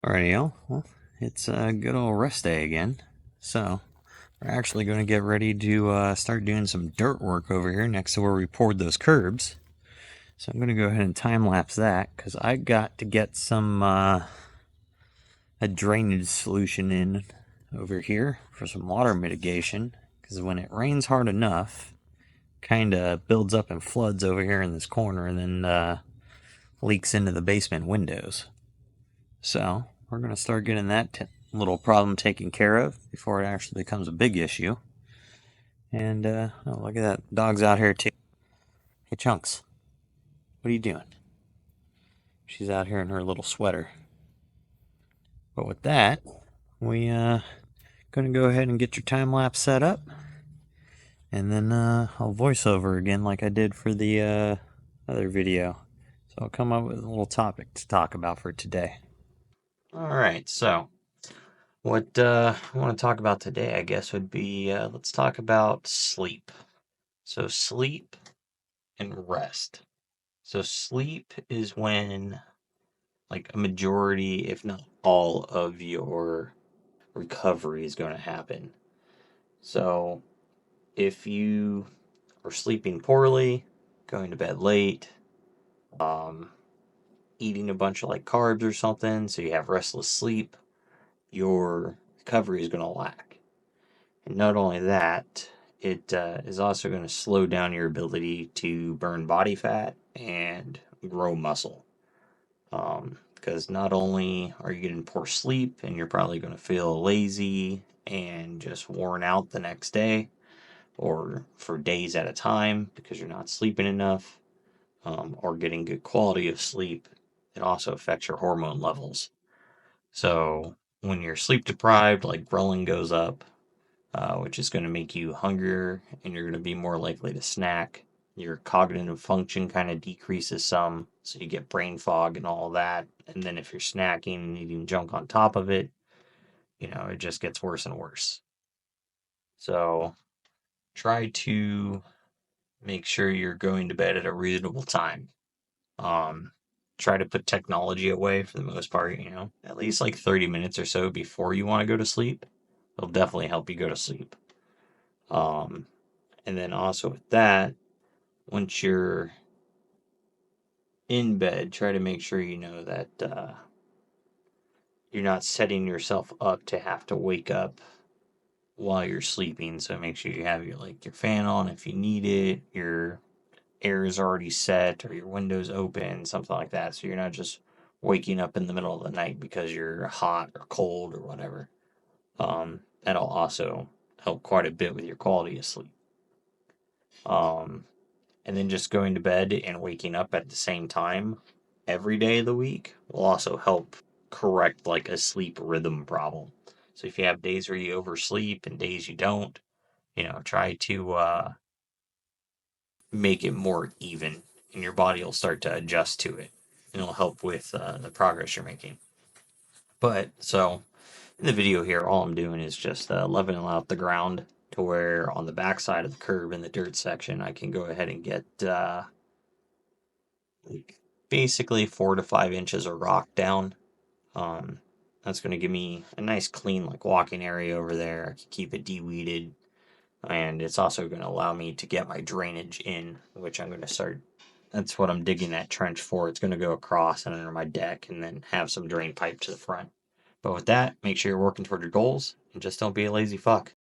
Alrighty, y'all. Well, it's a good old rest day again. So, we're actually going to get ready to start doing some dirt work over here next to where we poured those curbs. So, I'm going to go ahead and time lapse that because I got to get some a drainage solution in over here for some water mitigation. Because when it rains hard enough, kind of builds up and floods over here in this corner and then leaks into the basement windows. So, we're going to start getting that little problem taken care of before it actually becomes a big issue. And, oh, look at that. Dog's out here, too. Hey, Chunks, what are you doing? She's out here in her little sweater. But with that, we, gonna go ahead and get your time lapse set up. And then, I'll voice over again like I did for the, other video. So I'll come up with a little topic to talk about for today. Alright, so what I want to talk about today, I guess, would be let's talk about sleep. So, sleep and rest. So, sleep is when, like, a majority, if not all, of your recovery is going to happen. So, if you are sleeping poorly, going to bed late, um, eating a bunch of like carbs or something, so you have restless sleep, your recovery is going to lack. And not only that, it is also going to slow down your ability to burn body fat and grow muscle. Because not only are you getting poor sleep and you're probably going to feel lazy and just worn out the next day or for days at a time because you're not sleeping enough or getting good quality of sleep, it also affects your hormone levels. So when you're sleep deprived, like ghrelin goes up, which is going to make you hungrier and you're going to be more likely to snack. Your cognitive function kind of decreases some, so you get brain fog and all that. And then if you're snacking and eating junk on top of it, it just gets worse and worse. So try to make sure you're going to bed at a reasonable time. Um, Try to put technology away for the most part, at least like 30 minutes or so before you want to go to sleep. It'll definitely help you go to sleep. Um, and then also with that, once you're in bed, try to make sure you know that you're not setting yourself up to have to wake up while you're sleeping. So make sure you have your fan on if you need it, your air is already set or your windows open, something like that. So you're not just waking up in the middle of the night because you're hot or cold or whatever. That'll also help quite a bit with your quality of sleep. Um, and then just going to bed and waking up at the same time every day of the week will also help correct like a sleep rhythm problem. So if you have days where you oversleep and days you don't, try to make it more even and your body will start to adjust to it and it'll help with the progress you're making. But so in the video here, all I'm doing is just leveling out the ground to where on the back side of the curb in the dirt section, I can go ahead and get like basically 4 to 5 inches of rock down. Um, that's going to give me a nice clean like walking area over there. I can keep it de-weeded, and it's also going to allow me to get my drainage in, which I'm going to start. That's what I'm digging that trench for. It's going to go across and under my deck, and then have some drain pipe to the front. But with that, make sure you're working toward your goals, and just don't be a lazy fuck.